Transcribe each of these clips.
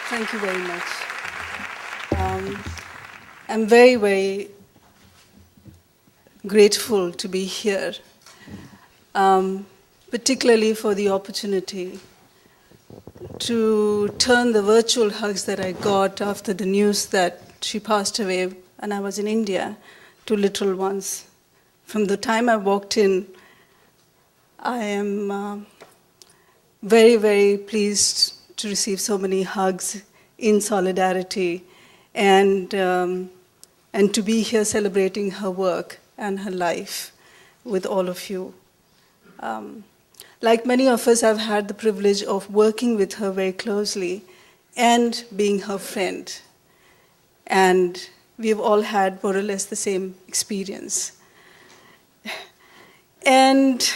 Thank you very much. I'm very, very grateful to be here, particularly for the opportunity to turn the virtual hugs that I got after the news that she passed away and I was in India to literal ones. From the time I walked in, I am very, very pleased to receive so many hugs in solidarity and to be here celebrating her work and her life with all of you. Like many of us, I've had the privilege of working with her very closely and being her friend. And we've all had more or less the same experience. And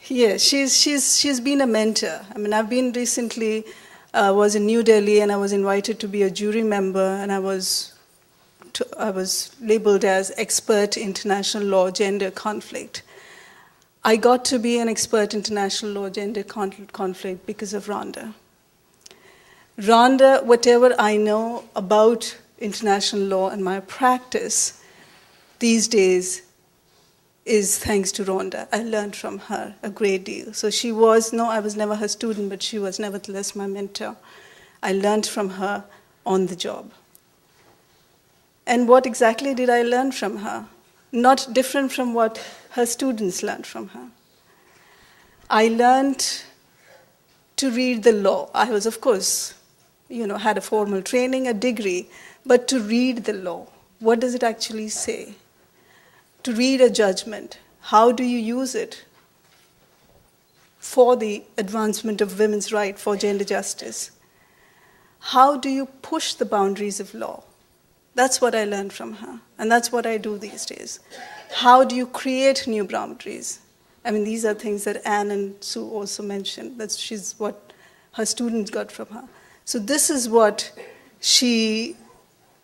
yes, she's been a mentor. I mean, I've been recently, was in New Delhi and I was invited to be a jury member and I was labeled as expert international law gender conflict. I got to be an expert international law gender conflict because of Rhonda. Rhonda, whatever I know about international law and my practice these days is thanks to Rhonda. I learned from her a great deal. So she was, no, I was never her student, but she was nevertheless my mentor. I learned from her on the job. And what exactly did I learn from her? Not different from what her students learned from her. I learned to read the law. I was, of course, had a formal training, a degree, but to read the law. What does it actually say? To read a judgment. How do you use it for the advancement of women's rights, for gender justice? How do you push the boundaries of law? That's what I learned from her, and that's what I do these days. How do you create new boundaries? I mean, these are things that Anne and Sue also mentioned. She's what her students got from her. So this is what she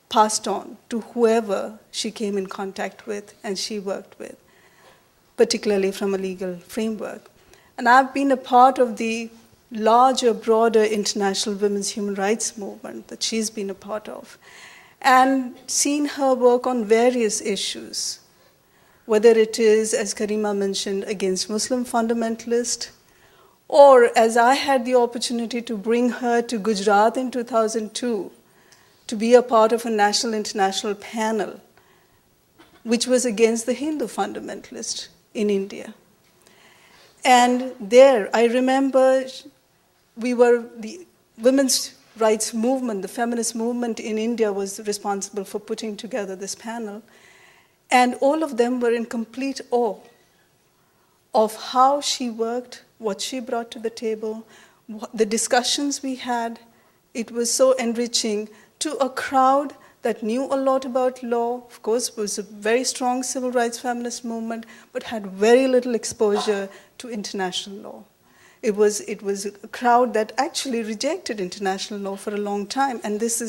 passed on to whoever she came in contact with and she worked with, particularly from a legal framework. And I've been a part of the larger, broader international women's human rights movement that she's been a part of, and seen her work on various issues, whether it is, as Karima mentioned, against Muslim fundamentalists, or as I had the opportunity to bring her to Gujarat in 2002 to be a part of a national international panel, which was against the Hindu fundamentalists in India. And there, I remember the women's rights movement, the feminist movement in India was responsible for putting together this panel. And all of them were in complete awe of how she worked, what she brought to the table, the discussions we had. It was so enriching to a crowd that knew a lot about law, of course, was a very strong civil rights feminist movement, but had very little exposure to international law. It was a crowd that actually rejected international law for a long time, and this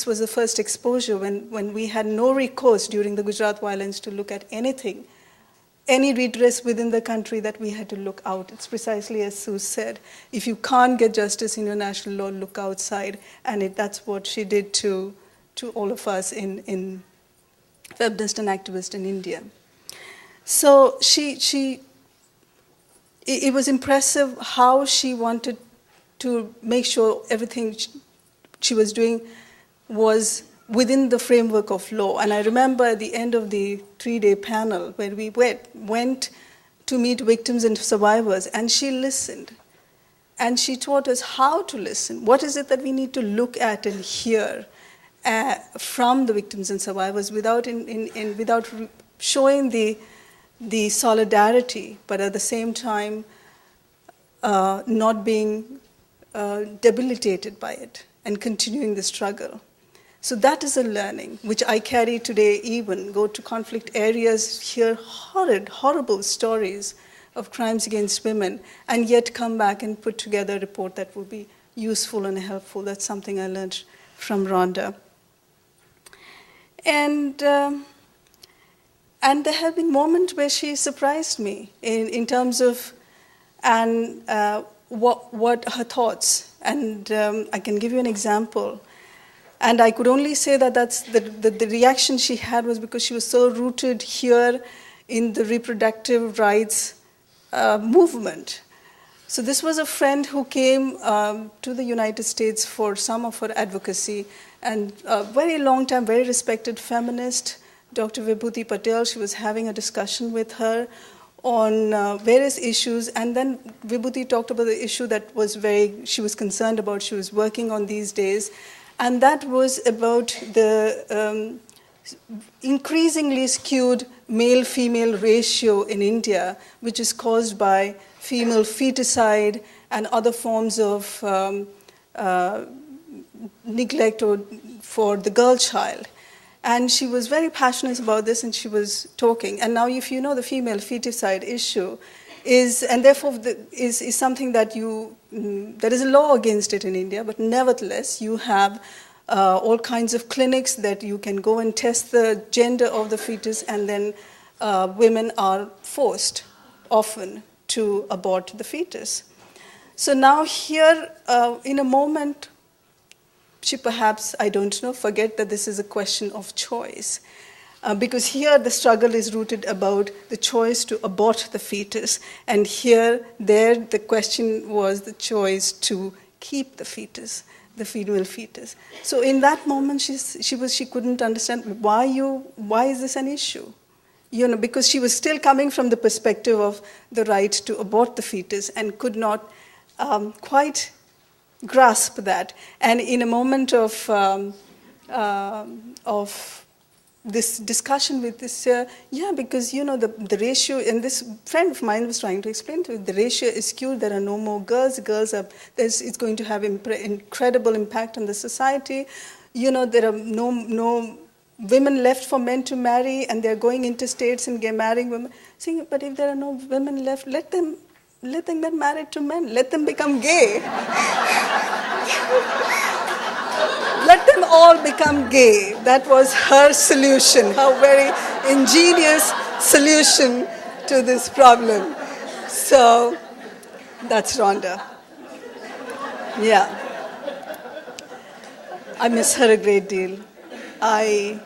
was the first exposure when we had no recourse during the Gujarat violence to look at anything, any redress within the country, that we had to look out. It's precisely as Sue said, if you can't get justice in your national law, look outside, and that's what she did to all of us in feminist and activist in India. So it was impressive how she wanted to make sure everything she was doing was within the framework of law. And I remember at the end of the 3-day panel when we went to meet victims and survivors, and she listened. And she taught us how to listen. What is it that we need to look at and hear from the victims and survivors without showing the solidarity, but at the same time not being debilitated by it and continuing the struggle. So that is a learning which I carry today, even go to conflict areas, hear horrible stories of crimes against women, and yet come back and put together a report that will be useful and helpful. That's something I learned from Rhonda. And there have been moments where she surprised me in terms of what her thoughts And I can give you an example. And I could only say that the reaction she had was because she was so rooted here in the reproductive rights movement. So this was a friend who came to the United States for some of her advocacy, and a very long time, very respected feminist, Dr. Vibhuti Patel. She was having a discussion with her on various issues, and then Vibhuti talked about the issue that she was concerned about, she was working on these days, and that was about the increasingly skewed male-female ratio in India, which is caused by female feticide and other forms of neglect for the girl child. And she was very passionate about this, and she was talking. And now, if you know, the female feticide issue is, and therefore is something that there is a law against it in India, but nevertheless, you have all kinds of clinics that you can go and test the gender of the fetus, and then women are forced often to abort the fetus. So now here, in a moment, she perhaps, I don't know, forget that this is a question of choice. Because here the struggle is rooted about the choice to abort the fetus. And there the question was the choice to keep the fetus, the female fetus. So in that moment, she couldn't understand why is this an issue? Because she was still coming from the perspective of the right to abort the fetus and could not quite grasp that. And in a moment of this discussion with this, because the ratio, and this friend of mine was trying to explain to it, the ratio is skewed. There are no more girls. It's going to have incredible impact on the society. There are no women left for men to marry, and they're going interstates and marrying women. Saying, but if there are no women left, let them get married to men. Let them become gay. Let them all become gay. That was her solution, her very ingenious solution to this problem. So that's Rhonda. Yeah. I miss her a great deal. I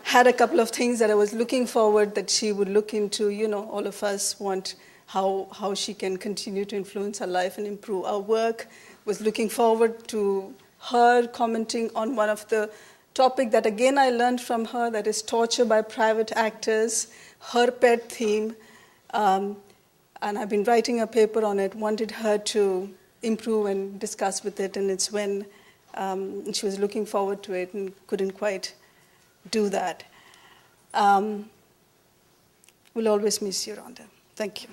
had a couple of things that I was looking forward that she would look into. All of us want how she can continue to influence our life and improve our work. Was looking forward to her commenting on one of the topic that again I learned from her, that is torture by private actors, her pet theme. And I've been writing a paper on it, wanted her to improve and discuss with it, and it's when she was looking forward to it and couldn't quite do that. We'll always miss you, Rhonda. Thank you.